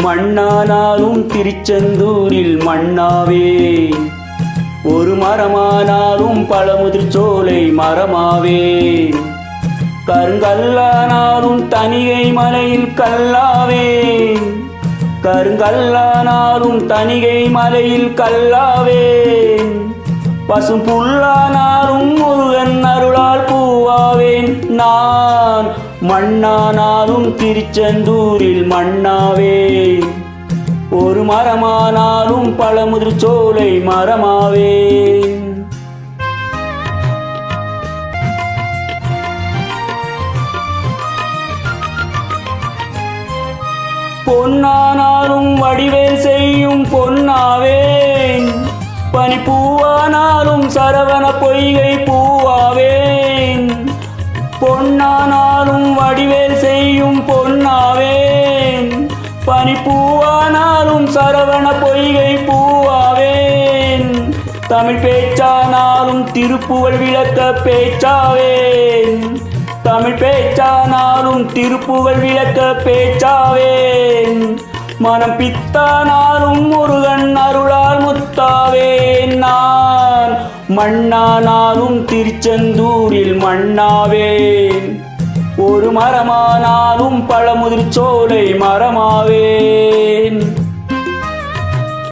மண்ணானாலும் திருச்செந்தூரில் மண்ணாவேன். ஒரு மரமானாலும் பழமுதிர் சோலை மரமாவேன். கருங்கல்லானாலும் தனிகை மலையில் கல்லாவேன். கருங்கல்லானாலும் தனிகை மலையில் கல்லாவேன். பசும் புல்லானாலும் முருகன் அருளால் பூவாவேன். நான் மண்ணானாலும் திருச்செந்தூரில் மண்ணாவேன். ஒரு மரமானாலும் பழமுதிர் சோலை மரமாவேன். பொன்னானாலும் வடிவேல் செய்யும் பொன்னாவேன். பனிப்பூவானாலும் சரவண பொய்கை பூவாவேன். பொன்னானாலும் வடிவேல் செய்யும் பொன்னாவேன். பனிப்பூவானாலும் சரவண பொய்கை பூவாவேன். தமிழ் பேச்சானாலும் திருப்புகழ் விளக்க பேச்சாவேன். தமிழ் பேச்சானாலும் திருப்புகழ் விளக்க பேச்சாவேன். மனம் பித்தானாலும் முருகன் அருளால் முத்தாவேன். நான் மண்ணானாலும் திருச்செந்தூரில் மண்ணாவேன். ஒரு மரமானாலும் பழமுதிர் சோலை மரமாவேன்.